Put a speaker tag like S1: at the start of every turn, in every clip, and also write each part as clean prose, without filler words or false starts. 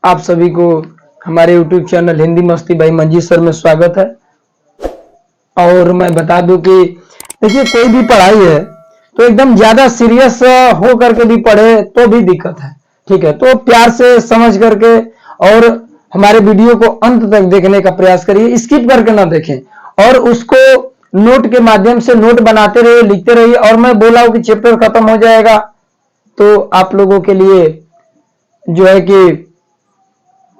S1: आप सभी को हमारे YouTube चैनल हिंदी मस्ती भाई मंजीत सर में स्वागत है। और मैं बता दूं कि देखिए, कोई भी पढ़ाई है तो एकदम ज्यादा सीरियस हो करके भी पढ़े तो भी दिक्कत है। ठीक है, तो प्यार से समझ करके और हमारे वीडियो को अंत तक देखने का प्रयास करिए, स्किप करके ना देखें और उसको नोट के माध्यम से नोट बनाते रहिए, लिखते रहिए। और मैं बोला हूं कि चैप्टर खत्म हो जाएगा तो आप लोगों के लिए जो है कि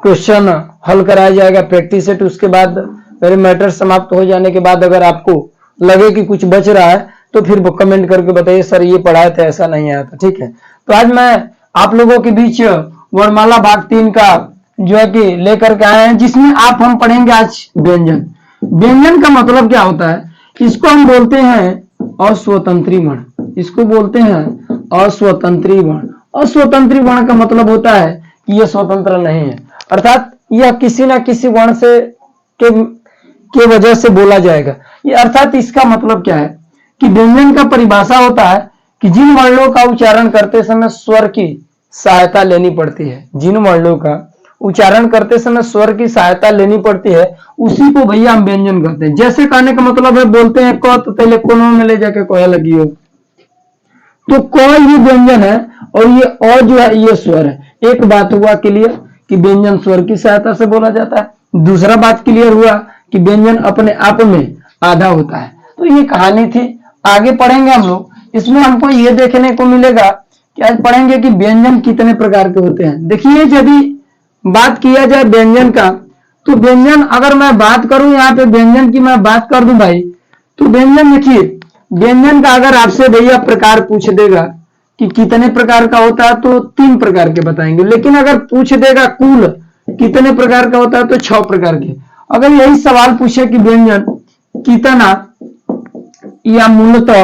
S1: क्वेश्चन हल कराया जाएगा प्रैक्टिस सेट। उसके बाद मेरे मैटर समाप्त हो जाने के बाद अगर आपको लगे कि कुछ बच रहा है तो फिर कमेंट करके बताइए सर ये पढ़ाए थे, ऐसा नहीं आया था। ठीक है, तो आज मैं आप लोगों के बीच वर्णमाला भाग 3 का जो है कि लेकर के आए हैं, जिसमें हम पढ़ेंगे आज व्यंजन। व्यंजन का मतलब क्या होता है? इसको हम बोलते हैं अस्वतंत्री वर्ण। इसको बोलते हैं अस्वतंत्री वर्ण। अस्वतंत्री वर्ण का मतलब होता है कि यह स्वतंत्र नहीं है, अर्थात यह किसी ना किसी वर्ण से के वजह से बोला जाएगा। ये अर्थात इसका मतलब क्या है कि व्यंजन का परिभाषा होता है कि जिन वर्णों का उच्चारण करते समय स्वर की सहायता लेनी पड़ती है, जिन वर्णों का उच्चारण करते समय स्वर की सहायता लेनी पड़ती है, उसी को भैया हम व्यंजन कहते हैं। जैसे कहने का मतलब है, बोलते हैं क तो पहले कोनो में ले जाके कोया लगी हो, तो क ये व्यंजन है और ये अ जो है ये स्वर है। एक बात हुआ क्लियर कि व्यंजन स्वर की सहायता से बोला जाता है। दूसरा बात क्लियर हुआ कि व्यंजन अपने आप में आधा होता है। तो ये कहानी थी, आगे पढ़ेंगे हम लोग। इसमें हमको ये देखने को मिलेगा कि आज पढ़ेंगे कि व्यंजन कितने प्रकार के होते हैं। देखिए, यदि बात किया जाए व्यंजन का, तो व्यंजन अगर मैं बात करूं यहाँ पे व्यंजन की मैं बात कर दूं भाई, तो व्यंजन देखिए, व्यंजन का अगर आपसे भैया प्रकार पूछ देगा कि कितने प्रकार का होता है तो 3 प्रकार के बताएंगे। लेकिन अगर पूछ देगा कुल कितने प्रकार का होता है तो 6 प्रकार के। अगर यही सवाल पूछे कि व्यंजन कितना या मूलतः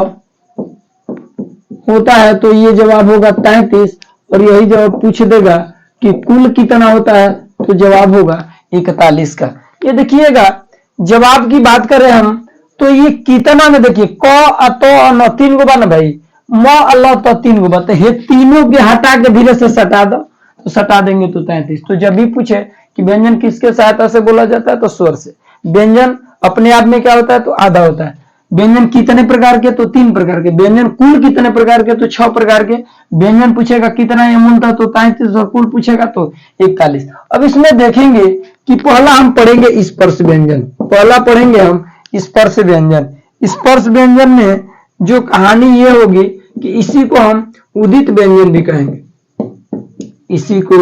S1: होता है तो ये जवाब होगा 33। और यही जवाब पूछ देगा कि कुल कितना होता है तो जवाब होगा 41 का। ये देखिएगा, जवाब की बात करें हम तो ये कितना में देखिए क अतो न 3 गो बा ना भाई, म अल्लाह तो 3 गो बा, तो ये तीनों के हटा के धीरे से सटा दो तो सटा देंगे तो 33। तो जब भी पूछे कि व्यंजन किसके सहायता से बोला जाता है तो स्वर से। व्यंजन अपने आप में क्या होता है तो आधा होता है। व्यंजन कितने प्रकार के तो 3 प्रकार के। व्यंजन कुल कितने प्रकार के तो 6 प्रकार के। व्यंजन पूछेगा कितना ये मूलतः तो 33 और कुल पूछेगा तो 41। अब इसमें देखेंगे कि पहला हम पढ़ेंगे स्पर्श व्यंजन। पहला पढ़ेंगे हम स्पर्श व्यंजन। स्पर्श व्यंजन में जो कहानी ये होगी कि इसी को हम उदित व्यंजन भी कहेंगे, इसी को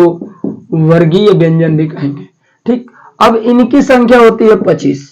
S1: वर्गीय व्यंजन भी कहेंगे। ठीक, अब इनकी संख्या होती है 25।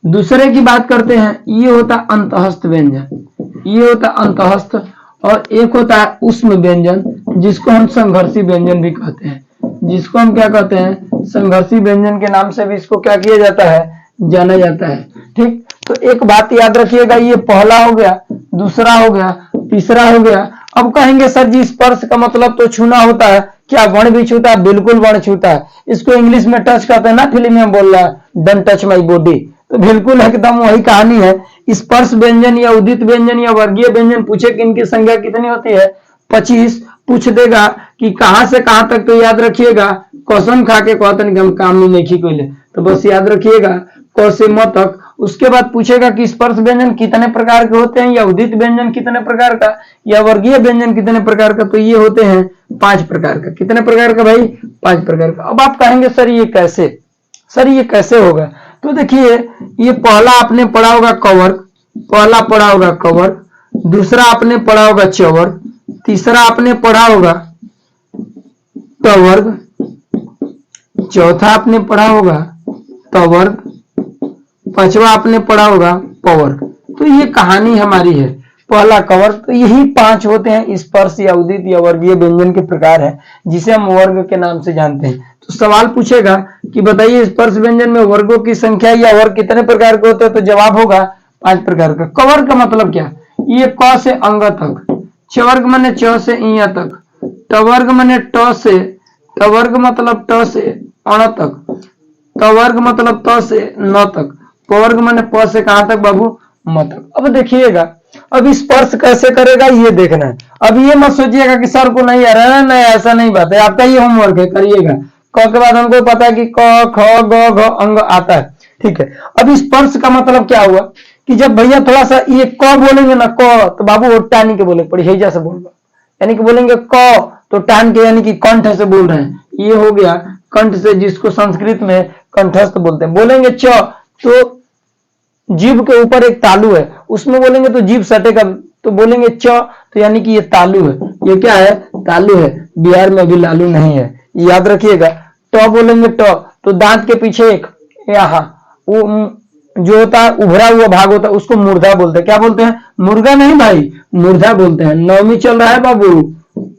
S1: दूसरे की बात करते हैं, ये होता है अंतःस्थ व्यंजन, ये होता है अंतःस्थ। और एक होता है उष्म व्यंजन, जिसको हम संघर्षी व्यंजन भी कहते हैं, जिसको हम क्या कहते हैं संघर्षी व्यंजन के नाम से भी इसको क्या किया जाता है जाना जाता है। ठीक, तो एक बात याद रखिएगा, ये पहला हो गया, दूसरा हो गया, तीसरा हो गया। अब कहेंगे सर जी स्पर्श का मतलब तो छूना होता है, क्या वर्ण भी छूता है? बिल्कुल वर्ण छूता है। इसको इंग्लिश में टच कहते हैं ना, फिल्म में बोल रहा है डोंट टच माय बॉडी, तो बिल्कुल एकदम वही कहानी है। स्पर्श व्यंजन या उदित व्यंजन या वर्गीय व्यंजन पूछे कि इनकी संख्या कितनी होती है 25। पूछ देगा कि कहां से कहां तक, तो याद रखिएगा कसम खा के कहते हम काम नहीं नहीं कोई ले, तो बस याद रखिएगा क से म तक। उसके बाद पूछेगा कि स्पर्श व्यंजन कितने प्रकार के होते हैं, या उदित व्यंजन कितने प्रकार का, या वर्गीय व्यंजन कितने प्रकार का, तो ये होते हैं 5 प्रकार का। कितने प्रकार का भाई? 5 प्रकार का। अब आप कहेंगे सर ये कैसे, सर ये कैसे होगा? तो देखिए, ये पहला आपने पढ़ा होगा कवर्ग, पहला पढ़ा होगा कवर्ग, दूसरा आपने पढ़ा होगा चवर्ग, तीसरा आपने पढ़ा होगा तवर्ग, चौथा आपने पढ़ा होगा तवर्ग, पांचवा आपने पढ़ा होगा पवर्ग। तो ये कहानी हमारी है, पहला कवर्ग। तो यही 5 होते हैं स्पर्श या उदित या वर्गीय व्यंजन के प्रकार है, जिसे हम वर्ग के नाम से जानते हैं। तो सवाल पूछेगा कि बताइए स्पर्श व्यंजन में वर्गों की संख्या या वर्ग कितने प्रकार के होते हैं, तो जवाब होगा 5 प्रकार का। कवर्ग का मतलब क्या? ये क से अंग तक, चवर्ग माने च से इया तक, टवर्ग माने ट से, टवर्ग मतलब ट से अण तक, तवर्ग मतलब त से न तक, पवर्ग माने प से कहां तक बाबू? म तक। अब देखिएगा, अब स्पर्श कैसे करेगा ये देखना है। अब ये मत सोचिएगा कि सर को नहीं आ रहा है, नहीं ऐसा नहीं बात है, आपका ये होमवर्क है, करिएगा। क के बाद हमको पता है कि क ख ग घ अंग आता है, ठीक है। अब स्पर्श का मतलब क्या हुआ कि जब भैया थोड़ा सा ये क बोलेंगे ना क, तो बाबू वो टानी के बोले पड़ी हैजा से बोल रहा, यानी कि बोलेंगे क तो टान के यानी कि कंठ से बोल रहे हैं, ये हो गया कंठ से, जिसको संस्कृत में कंठस्थ बोलते हैं। बोलेंगे च तो जीभ के ऊपर एक तालु है, उसमें बोलेंगे तो जीभ सटेगा, तो बोलेंगे च तो यानी कि ये तालु है, ये क्या है, तालु है। बिहार में अभी लालू नहीं है, याद रखिएगा। ट बोलेंगे ट तो दांत के पीछे एक यहाँ वो जो होता है उभरा हुआ भाग होता है, उसको मुर्दा बोलते हैं। क्या बोलते हैं, मुर्गा नहीं भाई, मुर्दा बोलते हैं। नवमी चल रहा है बाबू,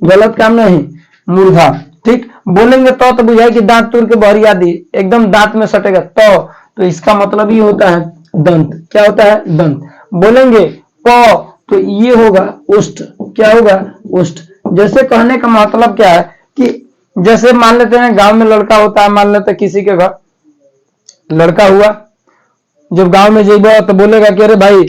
S1: गलत काम नहीं, मुर्दा, ठीक। बोलेंगे तो बुझाए कि दांत तोड़ के बहरी आदि एकदम दांत में सटेगा, तो इसका मतलब ही होता है दंत। क्या होता है, दंत। बोलेंगे प तो ये होगा ओष्ठ, क्या होगा, ओष्ठ। जैसे कहने का मतलब क्या है कि जैसे मान लेते हैं गांव में लड़का होता है, मान लेते हैं किसी के घर लड़का हुआ, जब गांव में जेबा तो बोलेगा कि अरे भाई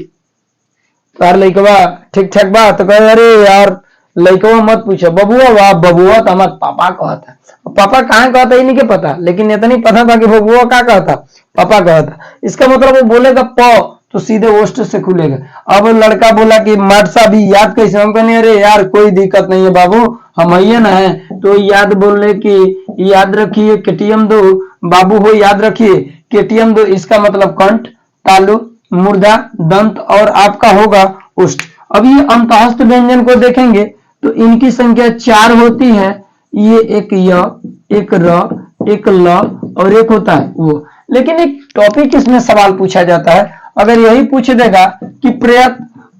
S1: तार लइकवा ठीक ठाक बा, तो कहे अरे यार लइकवा मत पूछो, बबुआ वाह बबुआ तो हमारे पापा कहता है। पापा कहाँ कहता है नहीं के पता, लेकिन इतना नहीं पता था कि बबुआ क्या कहता, पापा कहता। इसका मतलब वो बोलेगा प तो सीधे ओष्ठ से खुलेगा। अब लड़का बोला कि माट सा भी याद कैसे, हम कहने अरे यार कोई दिक्कत नहीं है बाबू, हम आइए ना है, तो याद बोलने की याद रखिए केटीएम दो बाबू हो, याद रखिए केटीएम दो, इसका मतलब कंठ, तालु, मुर्दा, दंत और आपका होगा ओष्ठ। अब ये अंतःस्थ व्यंजन को देखेंगे तो इनकी संख्या 4 होती है, ये एक य, एक र, एक ल और एक होता है वो। लेकिन एक टॉपिक इसमें सवाल पूछा जाता है, अगर यही पूछ देगा कि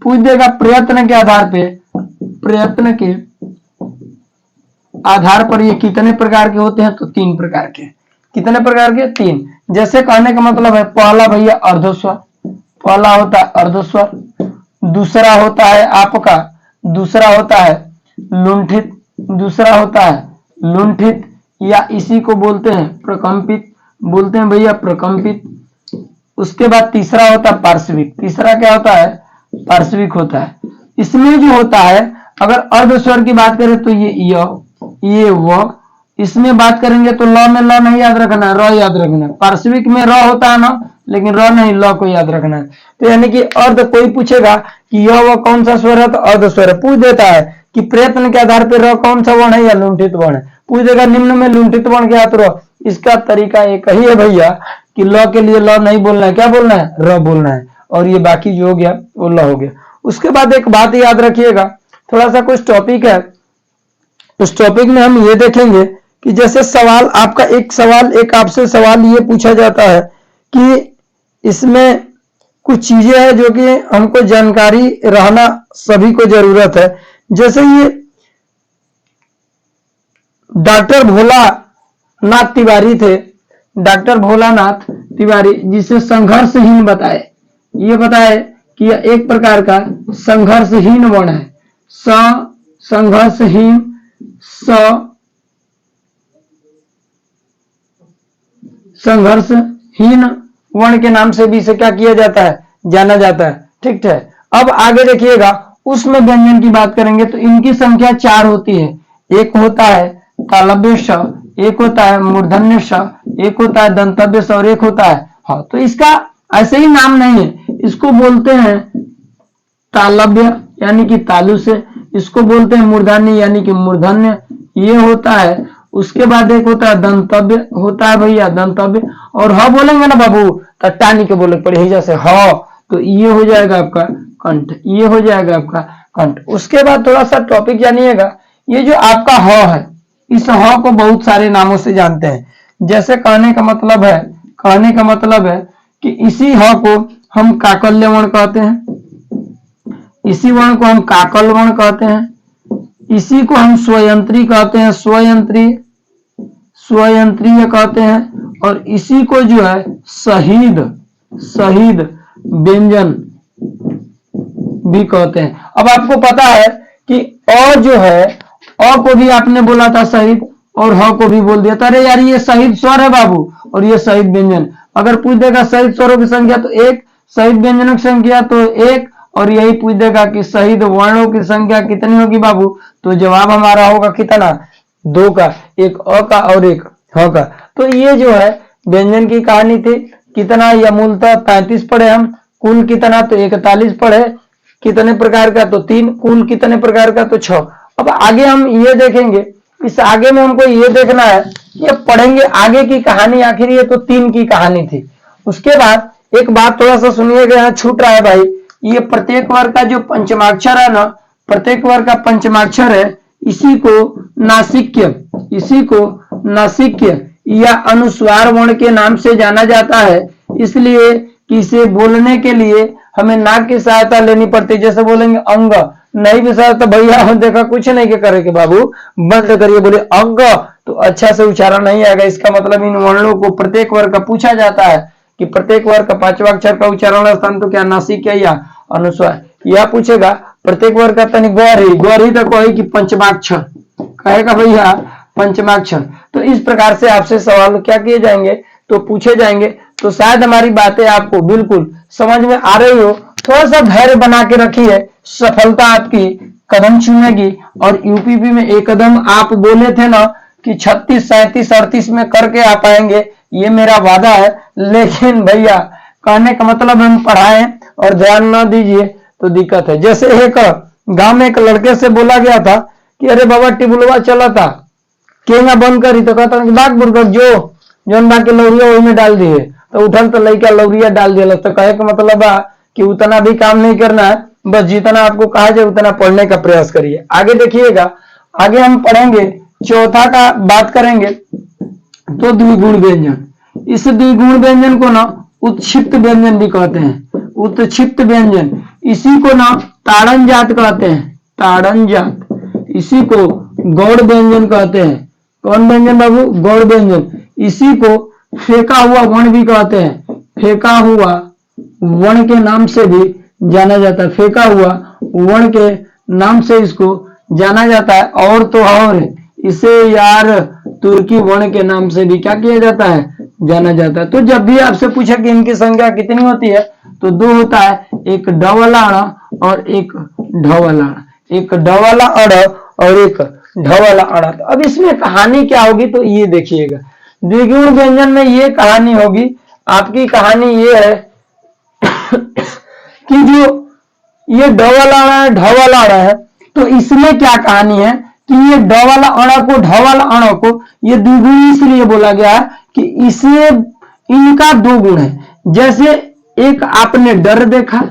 S1: पूछ देगा प्रयत्न के आधार पे, प्रयत्न के आधार पर ये कितने प्रकार के होते हैं, तो 3 प्रकार के। कितने प्रकार के, 3। जैसे कहने का मतलब है पहला भैया अर्धस्वर, पहला होता है अर्धस्वर, दूसरा होता है आपका, दूसरा होता है लुंठित, दूसरा होता है लुंठित या इसी को बोलते हैं प्रकंपित, बोलते हैं भैया प्रकंपित। उसके बाद तीसरा होता है पार्श्विक, तीसरा क्या होता है, पार्श्विक होता है। इसमें जो होता है अगर अर्धस्वर की बात करें तो ये व, इसमें बात करेंगे तो ल में ल नहीं याद रखना, र याद रखना। पार्श्विक में र होता है ना, लेकिन र नहीं, ल को याद रखना है। तो यानी कि अर्ध, कोई पूछेगा कि यह वह कौन सा स्वर है, तो अर्ध स्वर है। पूछ देता है कि प्रयत्न के आधार पर र कौन सा वर्ण है या लुंठित वर्ण है, पूछ देगा निम्न में लुंठित वर्ण क्या है, तो र। इसका तरीका एक ही है भैया कि ल के लिए ल नहीं बोलना है, क्या बोलना है, र बोलना है, और ये बाकी जो हो गया वो ल हो गया। उसके बाद एक बात याद रखिएगा, थोड़ा सा कुछ टॉपिक है, उस टॉपिक में हम ये देखेंगे कि जैसे सवाल आपका एक आपसे सवाल ये पूछा जाता है कि इसमें कुछ चीजें हैं जो कि हमको जानकारी रहना सभी को जरूरत है। जैसे ये डॉक्टर भोलानाथ तिवारी थे, डॉक्टर भोलानाथ तिवारी, जिसे संघर्षहीन बताए, ये बताए कि यह एक प्रकार का संघर्षहीन वर्ण है। संघर्षहीन, संघर्षहीन वर्ण के नाम से भी इसे क्या किया जाता है, जाना जाता है, ठीक है। अब आगे देखिएगा, उसमें व्यंजन की बात करेंगे तो इनकी संख्या 4 होती है। एक होता है तालव्य श, एक होता है मूर्धन्य श, एक होता है दंतव्य श और एक होता है हाँ। तो इसका ऐसे ही नाम नहीं है, इसको बोलते हैं तालव्य यानी कि तालु से, इसको बोलते हैं मूर्धन्य यानी कि मूर्धन्य, ये होता है। उसके बाद एक होता है दंतव्य, होता है भैया दंतव्य, और ह बोलेंगे ना बाबू तो टानी के बोले पड़े ही, जैसे ह, तो ये हो जाएगा आपका कंठ, ये हो जाएगा आपका कंठ। उसके बाद थोड़ा सा टॉपिक जानिएगा, ये जो आपका ह है, इस ह को बहुत सारे नामों से जानते हैं। जैसे कहने का मतलब है, कहने का मतलब है कि इसी ह को हम काकल्य वर्ण कहते हैं, इसी वर्ण को हम काकल वर्ण कहते हैं, इसी को हम स्वयंत्री कहते हैं, स्वयंत्री, स्वयंत्रीय कहते हैं, और इसी को जो है शहीद, शहीद व्यंजन भी कहते हैं। अब आपको पता है कि अ जो है, अ को भी आपने बोला था शहीद और ह को भी बोल दिया था, अरे यार ये शहीद स्वर है बाबू और ये शहीद व्यंजन। अगर पूछ देगा शहीद स्वरों की संख्या तो 1, शहीद व्यंजनों की संख्या तो 1, और यही पूछ देगा कि शहीद वर्णों की संख्या कितनी होगी बाबू, तो जवाब हमारा होगा कितना, 2 का, एक अ का और एक होगा। तो ये जो है व्यंजन की कहानी थी। कितना, या मूलतः 35 पढ़े हम, कुल कितना तो 41 पढ़े, कितने प्रकार का तो 3, कुल कितने प्रकार का तो 6। अब आगे हम ये देखेंगे, इस आगे में हमको ये देखना है, ये पढ़ेंगे आगे की कहानी। आखिर ये तो 3 की कहानी थी। उसके बाद एक बात थोड़ा सा सुनिएगा, यहाँ छूट रहा है भाई, ये प्रत्येक वर्ग का जो पंचमाक्षर है ना, प्रत्येक वर्ग का पंचमाक्षर है, इसी को नासिक्य, इसी को नासिक्य या अनुस्वार वर्ण के नाम से जाना जाता है। इसलिए कि इसे बोलने के लिए हमें नाक की सहायता लेनी पड़ती है। जैसे बोलेंगे अंग, नहीं भी सहायता तो भैया हम देखा कुछ नहीं के करे के बाबू, बंद करिए, बोले अंग, तो अच्छा से उच्चारण नहीं आएगा। इसका मतलब इन वर्णों को प्रत्येक वर्ग का पूछा जाता है कि प्रत्येक वर्ग का 5वां अक्षर का उच्चारण स्थान तो क्या नासिक है या अनुस्वार, यह पूछेगा। प्रत्येक वर्ग का तनिक गौर ही तक कहे कि पंचमाक्षर, कहेगा भैया पंचमाक्षर। तो इस प्रकार से आपसे सवाल क्या किए जाएंगे, तो पूछे जाएंगे। तो शायद हमारी बातें आपको बिल्कुल समझ में आ रही हो। थोड़ा सा धैर्य बना के रखिए, सफलता आपकी कदम चूमेगी। और यूपीपी में एक कदम आप बोले थे ना कि 36, 37, 38 में करके आ पाएंगे, ये मेरा वादा है। लेकिन भैया कहने का मतलब हम पढ़ाएं और ध्यान न दीजिए तो दिक्कत है। जैसे एक गांव में एक लड़के से बोला गया था कि अरे बाबा टिबुलवा चला था, केंगा बंद करी, तो कहता बाग बुर्गक जो जौन बाकी लौरिया वही में डाल दिए, तो उठल तो लड़का लौरिया डाल दिया। तो कहे का मतलब है कि उतना भी काम नहीं करना है, बस जितना आपको कहा जाए उतना पढ़ने का प्रयास करिए। आगे देखिएगा, आगे हम पढ़ेंगे चौथा का बात करेंगे तो द्विगुण व्यंजन। इस द्विगुण व्यंजन को ना उत्क्षिप्त व्यंजन भी कहते हैं, उत्क्षिप्त व्यंजन। इसी को ना ताड़न जात कहते हैं, ताड़न जात। इसी को गौड़ व्यंजन कहते हैं। कौन व्यंजन बाबू? गौड़ व्यंजन। इसी को फेंका हुआ वर्ण भी कहते हैं, फेंका हुआ वर्ण के नाम से भी जाना जाता है, फेंका हुआ वर्ण के नाम से इसको जाना जाता है। और तो और इसे यार तुर्की वर्ण के नाम से भी क्या किया जाता है, जाना जाता है। तो जब भी आपसे पूछे कि इनकी संख्या कितनी होती है, तो 2 होता है, एक ड वाला अण और एक ढ वाला अण, एक ड वाला अण और एक ढ वाला अण। तो अब इसमें कहानी क्या होगी, तो ये देखिएगा, द्विगुण व्यंजन में ये कहानी होगी। आपकी कहानी ये है कि जो ये ड वाला अण है, ढ वाला अण है, तो इसमें क्या कहानी है कि ये ड वाला अण को, ढ वाला अण को ये द्विगुण इसलिए बोला गया है कि इसे, इनका 2 गुण है। जैसे एक आपने डर देखा,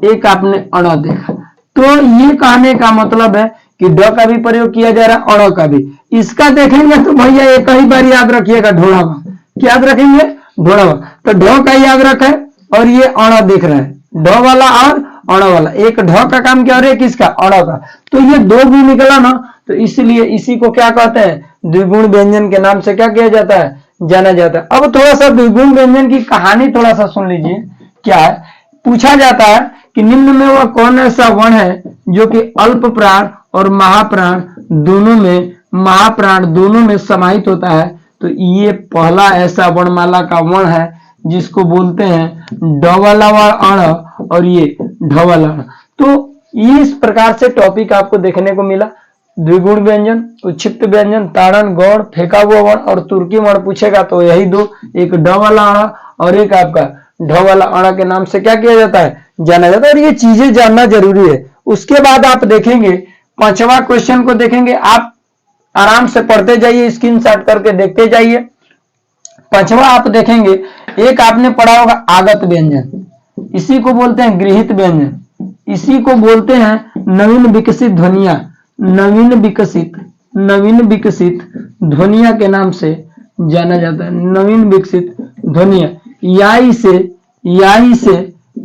S1: एक आपने अण देखा, तो ये कहने का मतलब है कि ड का भी प्रयोग किया जा रहा है, अण का भी। इसका देखेंगे तो भैया एक ही बार याद रखिएगा, ढोड़ावा। क्या याद रखेंगे? ढोड़ावा। तो ढ का याद रखे और ये अण देख रहे हैं, ढ वाला और अण वाला। एक ढ का काम क्या, और एक किसका, अण का। तो ये 2 गुण निकला ना, तो इसलिए इसी को क्या कहते हैं, द्विगुण व्यंजन के नाम से क्या किया जाता है, जाना जाता है। अब थोड़ा सा द्विगुण व्यंजन की कहानी थोड़ा सा सुन लीजिए। क्या है, पूछा जाता है कि निम्न में वह कौन ऐसा वर्ण है जो कि अल्प प्राण और महाप्राण दोनों में, महाप्राण दोनों में समाहित होता है। तो ये पहला ऐसा वर्णमाला का वर्ण है जिसको बोलते हैं ड वाला अण और ये ढ वाला अण। तो ये इस प्रकार से टॉपिक आपको देखने को मिला। द्विगुण व्यंजन, उत्क्षिप्त व्यंजन, ताड़न, गौड़, फेंका हुआ वर्ण और तुर्की वर्ण पूछेगा तो यही 2, एक ड वाला अण और एक आपका ढ वाला अण के नाम से क्या किया जाता है, जाना जाता है। और ये चीजें जानना जरूरी है। उसके बाद आप देखेंगे 5वां क्वेश्चन को देखेंगे, आप आराम से पढ़ते जाइए, स्क्रीनशॉट करके देखते जाइए। 5वां आप देखेंगे, एक आपने पढ़ा होगा आगत व्यंजन, इसी को बोलते हैं गृहीत व्यंजन, इसी को बोलते हैं नवीन विकसित ध्वनिया, नवीन विकसित ध्वनिया के नाम से जाना जाता है, नवीन विकसित ध्वनिया। या इसे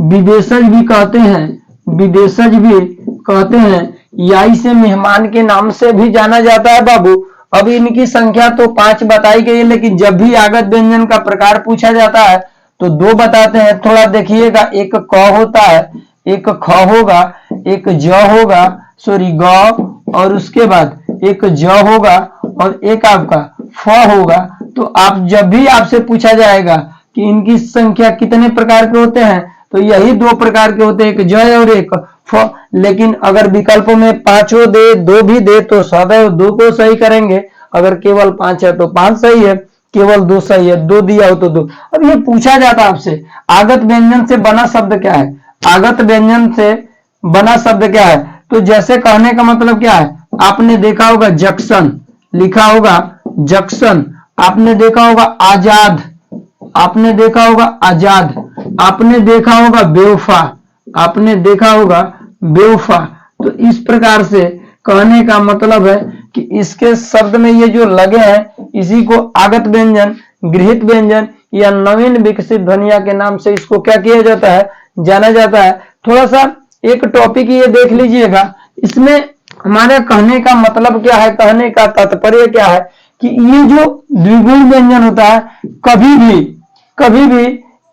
S1: विदेशज भी कहते हैं, विदेशज भी कहते हैं। या इसे मेहमान के नाम से भी जाना जाता है बाबू। अब इनकी संख्या तो 5 बताई गई है, लेकिन जब भी आगत व्यंजन का प्रकार पूछा जाता है तो 2 बताते हैं। थोड़ा देखिएगा, एक क होता है, एक ख होगा, एक ज होगा, सॉरी ग, और उसके बाद एक ज होगा और एक आपका फ होगा। तो आप जब भी आपसे पूछा जाएगा कि इनकी संख्या कितने प्रकार के होते हैं, तो यही 2 प्रकार के होते हैं, एक ज और एक फ। लेकिन अगर विकल्प में 5 दे, 2 भी दे तो सदैव 2 को सही करेंगे, अगर केवल 5 है तो 5 सही है। केवल दो सही है, दो दिया हो तो दो। अब ये पूछा जाता आपसे आगत व्यंजन से बना शब्द क्या है, आगत व्यंजन से बना शब्द क्या है, तो जैसे कहने का मतलब क्या है, आपने देखा होगा जंक्शन, लिखा होगा जंक्शन, आपने देखा होगा आजाद, आपने देखा होगा आजाद, आपने देखा होगा बेवफा, आपने देखा होगा बेवफा। तो इस प्रकार से कहने का मतलब है कि इसके शब्द में ये जो लगे हैं इसी को आगत व्यंजन, गृहीत व्यंजन या नवीन विकसित ध्वनिया के नाम से इसको क्या किया जाता है, जाना जाता है। थोड़ा सा एक टॉपिक ये देख लीजिएगा, इसमें हमारे कहने का मतलब क्या है, कहने का तात्पर्य क्या है कि ये जो द्विगुण व्यंजन होता है कभी भी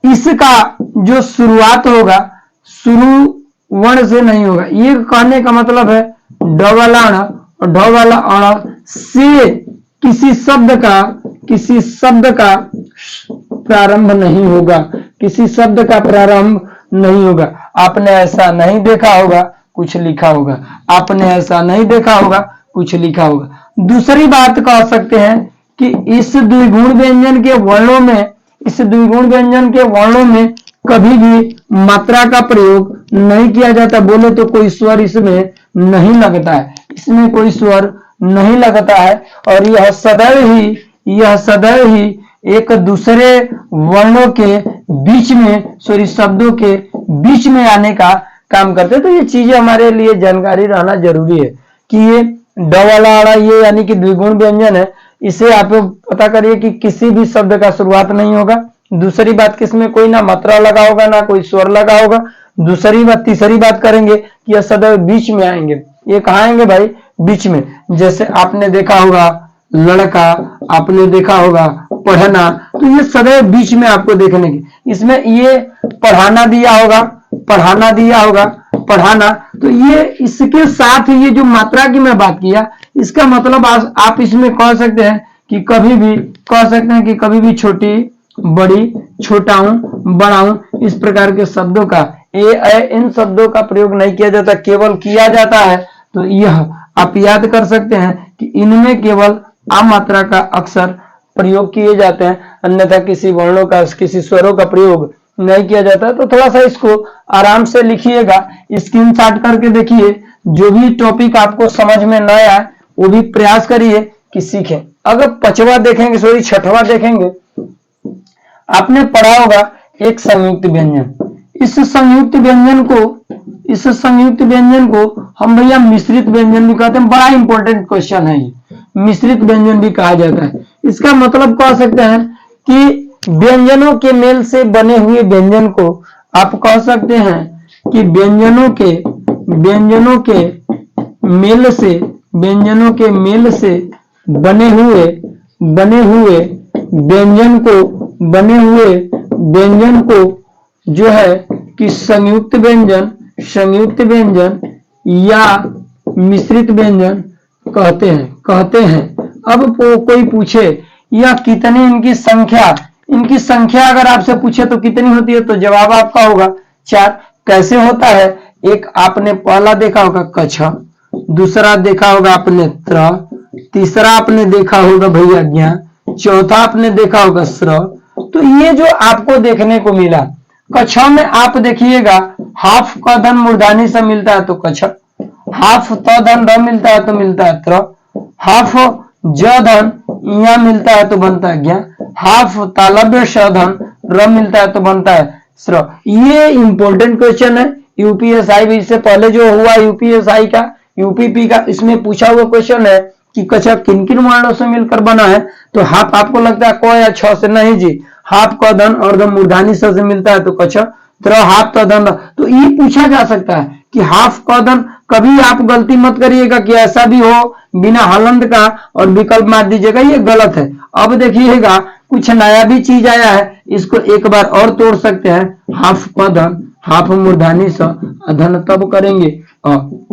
S1: इसका जो शुरुआत होगा शुरू वर्ण से नहीं होगा। ये कहने का मतलब है ड वाला अण और ढ वाला अण से किसी शब्द का प्रारंभ नहीं होगा, किसी शब्द का प्रारंभ नहीं होगा। आपने ऐसा नहीं देखा होगा, कुछ लिखा होगा, आपने ऐसा नहीं देखा होगा, कुछ लिखा होगा। दूसरी बात कह सकते हैं कि इस द्विगुण व्यंजन के वर्णों में, इस द्विगुण व्यंजन के वर्णों में कभी भी मात्रा का प्रयोग नहीं किया जाता। बोले तो कोई स्वर इसमें नहीं लगता है, इसमें कोई स्वर नहीं लगता है और यह सदैव ही एक दूसरे वर्णों के बीच में, सॉरी शब्दों के बीच में आने का काम करते हैं। तो ये चीजें हमारे लिए जानकारी रहना जरूरी है कि ये ड वाला अड़ा ये यानी कि द्विगुण व्यंजन है, इसे आप पता करिए कि किसी भी शब्द का शुरुआत नहीं होगा। दूसरी बात किसमें कोई ना मात्रा लगा होगा ना कोई स्वर लगा होगा। दूसरी बात, तीसरी बात करेंगे कि यह सदैव बीच में आएंगे। ये कहाँ आएंगे भाई, बीच में। जैसे आपने देखा होगा लड़का, आपने देखा होगा पढ़ना, तो ये सदैव बीच में आपको देखने की, इसमें ये पढ़ाना दिया होगा, पढ़ाना, तो ये इसके साथ ये जो मात्रा की मैं बात किया, इसका मतलब आप इसमें कह सकते हैं कि कभी भी छोटी बड़ी, छोटाऊं बड़ाऊं, इस प्रकार के शब्दों का इन शब्दों का प्रयोग नहीं किया जाता, केवल किया जाता है तो यह आप याद कर सकते हैं कि इनमें केवल आ मात्रा का अक्सर प्रयोग किए जाते हैं, अन्यथा किसी वर्णों का, किसी स्वरों का प्रयोग नहीं किया जाता। तो थोड़ा सा इसको आराम से लिखिएगा, स्क्रीनशॉट करके देखिए, जो भी टॉपिक आपको समझ में न आए वो भी प्रयास करिए कि सीखें। अगर छठवां देखेंगे, आपने पढ़ा होगा एक संयुक्त व्यंजन। इस संयुक्त व्यंजन को हम भैया मिश्रित व्यंजन भी कहते हैं। बड़ा इंपॉर्टेंट क्वेश्चन है ये, मिश्रित व्यंजन भी कहा जाता है। इसका मतलब कह सकते हैं कि व्यंजनों के मेल से बने हुए व्यंजन को आप कह सकते हैं कि व्यंजनों के मेल से बने हुए व्यंजन को जो है कि संयुक्त व्यंजन या मिश्रित व्यंजन कहते हैं। अब कोई पूछे या कितनी इनकी संख्या अगर आपसे पूछे तो कितनी होती है, तो जवाब आपका होगा 4। कैसे होता है, एक आपने पहला देखा होगा कछ, दूसरा देखा होगा आपने त्र, तीसरा आपने देखा होगा भैया ज्ञ, चौथा आपने देखा होगा स्र। तो ये जो आपको देखने को मिला, कछ में आप देखिएगा हाफ का धन मूर्धानी से मिलता है तो कछ, हाफ त धन र मिलता है तो मिलता है त्र, हाफ ज धन या मिलता है तो बनता है ज्ञ, हाफ तालव्य श धन र मिलता है तो बनता है स्र। ये इंपॉर्टेंट क्वेश्चन है यूपीएसआई भी, इससे पहले जो हुआ यूपीएसआई का, यूपीपी का, इसमें पूछा हुआ क्वेश्चन है कि कछ किन किन वर्णों से मिलकर बना है। तो हाफ आपको लगता है क या छ से, नहीं जी, हाफ क धन और मूर्धानी स से मिलता है तो कछ, त्र हाफ त धन। तो ये पूछा जा सकता है कि हाफ क धन, कभी आप गलती मत करिएगा कि ऐसा भी हो बिना हलंत का और विकल्प मार दीजिएगा, ये गलत है। अब देखिएगा कुछ नया भी चीज आया है, इसको एक बार और तोड़ सकते हैं। हाफ क धन, हाफ मूर्धानी स धन, तब करेंगे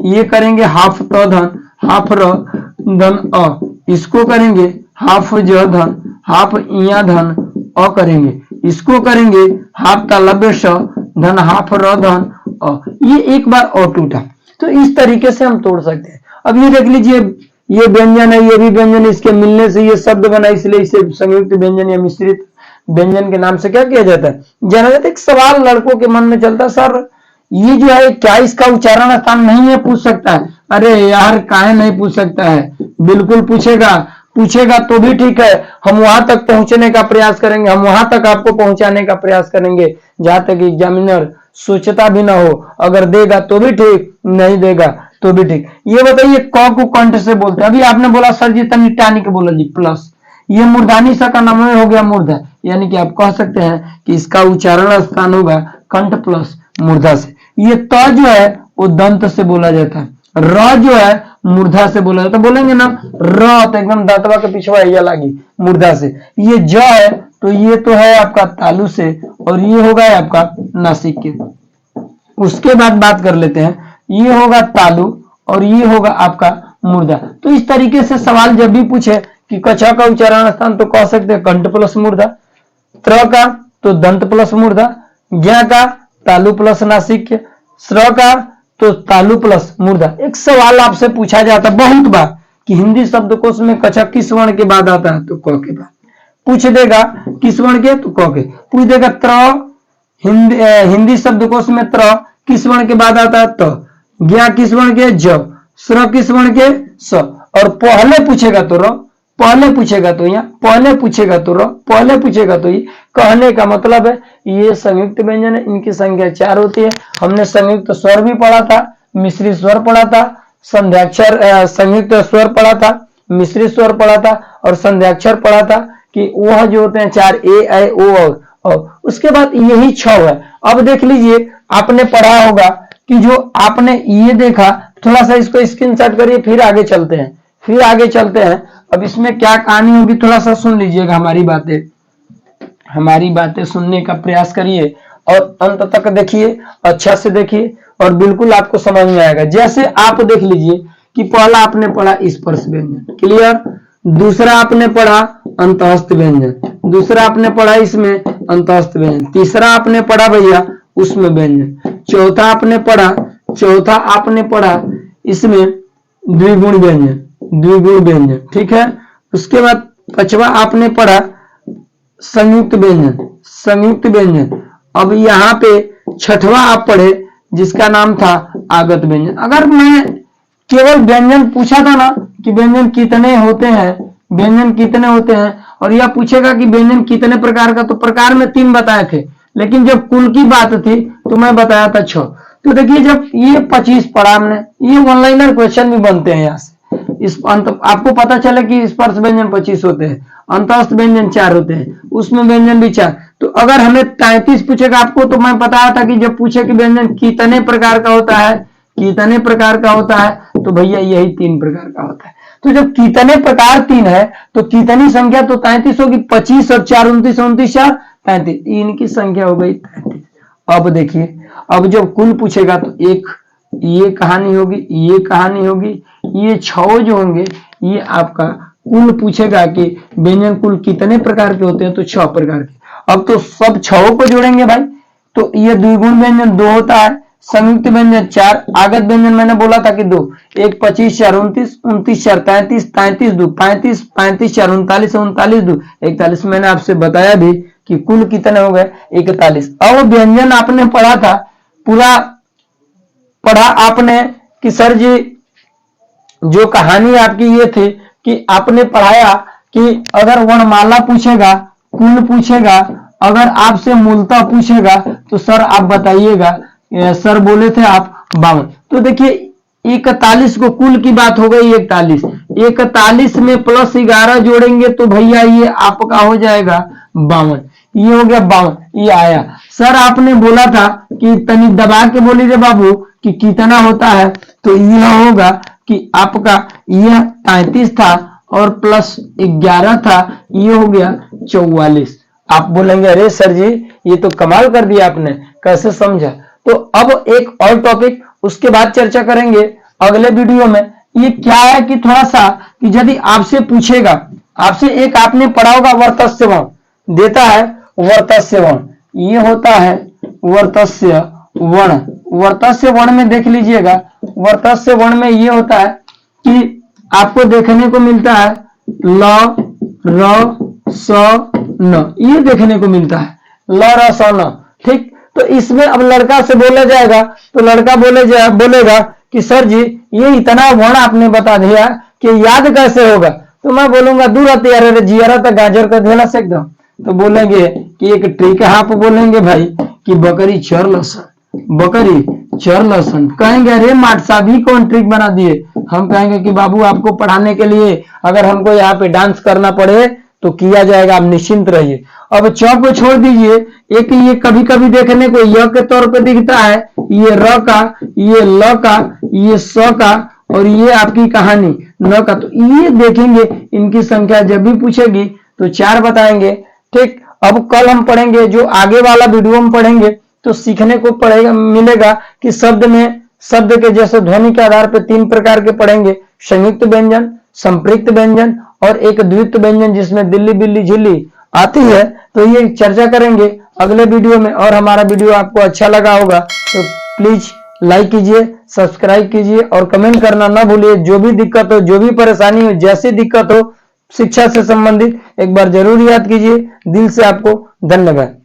S1: ये करेंगे हाफ त धन, हाफ र धन इसको करेंगे हाफ ज धन, हाफ इया धन करेंगे, इसको करेंगे हाफ तालव्य श धन, हाफ र धन ये एक बार और टूटा। तो इस तरीके से हम तोड़ सकते हैं। अब ये देख लीजिए ये व्यंजन है, ये भी व्यंजन, इसके मिलने से ये शब्द बना, इसलिए इसे संयुक्त व्यंजन या मिश्रित व्यंजन के नाम से क्या किया जाता है, जाना जाता है। एक सवाल लड़कों के मन में चलता है, सर ये जो है क्या इसका उच्चारण स्थान नहीं है, पूछ सकता है। अरे यार काहे नहीं पूछ सकता है, बिल्कुल पूछेगा, पूछेगा तो भी ठीक है, हम वहां तक पहुंचने का प्रयास करेंगे, हम वहां तक आपको पहुंचाने का प्रयास करेंगे जहां तक एग्जामिनर सोचता भी ना हो। अगर देगा तो भी ठीक, नहीं देगा तो भी ठीक। ये बताइए क को कंठ से बोलते हैं, अभी आपने बोला सर जी तनी टानी के बोला जी प्लस, ये मूर्धानी सा का नाम हो गया मूर्धा, यानी कि आप कह सकते हैं कि इसका उच्चारण स्थान होगा कंठ प्लस मूर्धा से। ये त जो है वो दंत से बोला जाता है, र जो है मूर्धा से बोला जाता है। बोलेंगे ना र तो एकदम दांतवा के पिछवा या लागी मूर्धा से। ये ज है तो ये तो है आपका तालु से, और ये होगा आपका नासिक के। उसके बाद बात कर लेते हैं, ये होगा तालु और ये होगा आपका मूर्धा। तो इस तरीके से सवाल जब भी पूछे कि कछा का उच्चारण स्थान, तो कह सकते हैं कंठ प्लस मूर्धा, त्र का तो दंत प्लस मूर्धा, ज्ञ का तालु प्लस नासिक, स्र का तो तालु प्लस मूर्धा। एक सवाल आपसे पूछा जाता बहुत बार कि हिंदी शब्दकोश में कछा किस वर्ण के बाद आता है, तो क के बाद पूछ देगा, किस वर्ण के तो क के पूछ देगा। त्र हिंदी शब्दकोश में त्र किस वर्ण के बाद आता है, त, ज्ञ किस वर्ण के, ज, स्र किस वर्ण के, स, और पहले पूछेगा तो र, पहले पूछेगा तो यहाँ, पहले पूछेगा तो र, पहले पूछेगा तो ये। कहने का मतलब है ये संयुक्त व्यंजन है, इनकी संख्या 4 होती है। हमने संयुक्त स्वर भी पढ़ा था, मिश्रित स्वर पढ़ा था, संध्याक्षर संयुक्त स्वर पढ़ा था, मिश्रित स्वर पढ़ा था और संध्याक्षर पढ़ा था कि वह जो होते हैं 4 ए ऐ ओ और उसके बाद यही 6 है। अब देख लीजिए आपने पढ़ा होगा कि जो आपने ये देखा, थोड़ा सा इसको स्क्रीनशॉट करिए, फिर आगे चलते हैं, फिर आगे चलते हैं। अब इसमें क्या कहानी होगी थोड़ा सा सुन लीजिएगा, हमारी बातें सुनने का प्रयास करिए और अंत तक देखिए, अच्छा से देखिए और बिल्कुल आपको समझ में आएगा। जैसे आप देख लीजिए कि पहला आपने पढ़ा स्पर्श व्यंजन, क्लियर, दूसरा आपने पढ़ा अंतःस्थ व्यंजन, दूसरा आपने पढ़ा इसमें अंतःस्थ व्यंजन, तीसरा आपने पढ़ा भैया उसमें व्यंजन, चौथा आपने पढ़ा इसमें द्विगुण व्यंजन, ठीक है। उसके बाद पांचवा आपने पढ़ा संयुक्त व्यंजन। अब यहाँ पे छठवां आप पढ़े जिसका नाम था आगत व्यंजन। अगर मैं केवल व्यंजन पूछा था ना कि व्यंजन कितने होते हैं और यह पूछेगा कि व्यंजन कितने प्रकार का, तो प्रकार में 3 बताए थे, लेकिन जब कुल की बात थी तो मैं बताया था 6। तो देखिए जब ये 25 पढ़ा हमने, ये वन लाइनर क्वेश्चन भी बनते हैं यहाँ से। इस आपको पता चले कि स्पर्श व्यंजन 25 होते हैं, अंतःस्थ व्यंजन 4 होते हैं, उसमें व्यंजन भी 4। तो अगर हमें 33 पूछेगा आपको, तो मैं बताया था कि जब पूछे कि व्यंजन कितने प्रकार का होता है, तो भैया यही 3 प्रकार का होता है। तो जब कितने प्रकार 3 है तो कितनी संख्या तो 33 होगी, 25 और 4 29, 4 35, इनकी संख्या हो गई 33। अब देखिए, अब जब कुल पूछेगा तो एक ये कहानी होगी, ये 6 जो होंगे ये आपका कुल पूछेगा कि व्यंजन कुल कितने प्रकार के होते हैं, तो 6 प्रकार के। अब तो सब 6 को जोड़ेंगे भाई, तो ये द्विगुण व्यंजन 2 होता है, संयुक्त व्यंजन 4, आगत व्यंजन मैंने बोला था कि 2, 1 25 4 29, 29 4 33, 33 2 35, 35 4 39, 39 2 41। मैंने आपसे बताया भी कि कुल कितने हो गए 41। अब व्यंजन आपने पढ़ा था, पूरा पढ़ा आपने कि सर जी जो कहानी आपकी ये थी कि आपने पढ़ाया कि अगर वर्णमाला पूछेगा, कुल पूछेगा, अगर आपसे मूलतः पूछेगा तो सर आप बताइएगा, सर बोले थे आप 52। तो देखिए 41 को कुल की बात हो गई 41 में प्लस 11 जोड़ेंगे तो भैया ये आपका हो जाएगा 52। ये हो गया 52, ये आया। सर आपने बोला था कि तनी दबा के बोली रे बाबू कि कितना होता है, तो यह होगा कि आपका यह 33 था और प्लस 11 था, ये हो गया 44। आप बोलेंगे अरे सर जी ये तो कमाल कर दिया आपने, कैसे समझा? तो अब एक और टॉपिक उसके बाद चर्चा करेंगे अगले वीडियो में। ये क्या है कि थोड़ा सा कि यदि आपसे पूछेगा, आपसे एक आपने पढ़ा होगा वर्तस्य वर्ण देता है, वर्तस्य वर्ण ये होता है वर्तस्य वर्ण। वर्तस्य वर्ण में देख लीजिएगा, वर्तस्य वर्ण में ये होता है कि आपको देखने को मिलता है ल र स न, ये देखने को मिलता है ल र स न। ठीक, तो इसमें अब लड़का से बोला जाएगा तो लड़का बोलेगा कि सर जी ये इतना वर्ण आपने बता दिया कि याद कैसे होगा। तो मैं बोलूंगा दूर अरे जियारा तक गाजर का धेला सेक दो। तो बोलेंगे कि एक ट्रिक है, आप बोलेंगे भाई कि बकरी चर लसन, बकरी चर लसन। कहेंगे अरे माट साहब ही कौन ट्रिक बना दिए। हम कहेंगे कि बाबू आपको पढ़ाने के लिए अगर हमको यहाँ पे डांस करना पड़े तो किया जाएगा, आप निश्चिंत रहिए। अब च को छोड़ दीजिए, एक ये कभी कभी देखने को य के तौर पे दिखता है, ये र का, ये ल का, ये स का और ये आपकी कहानी न का। तो ये देखेंगे, इनकी संख्या जब भी पूछेगी तो 4 बताएंगे। ठीक, अब कल हम पढ़ेंगे, जो आगे वाला वीडियो हम पढ़ेंगे तो सीखने को पड़ेगा, मिलेगा कि शब्द के जैसे ध्वनि के आधार पर 3 प्रकार के पढ़ेंगे, संयुक्त व्यंजन, संपृक्त व्यंजन और एक द्वित्व व्यंजन जिसमें दिल्ली बिल्ली झिल्ली आती है। तो ये चर्चा करेंगे अगले वीडियो में। और हमारा वीडियो आपको अच्छा लगा होगा तो प्लीज लाइक कीजिए, सब्सक्राइब कीजिए और कमेंट करना ना भूलिए। जो भी दिक्कत हो, जो भी परेशानी हो, जैसी दिक्कत हो शिक्षा से संबंधित, एक बार जरूर याद कीजिए। दिल से आपको धन्यवाद।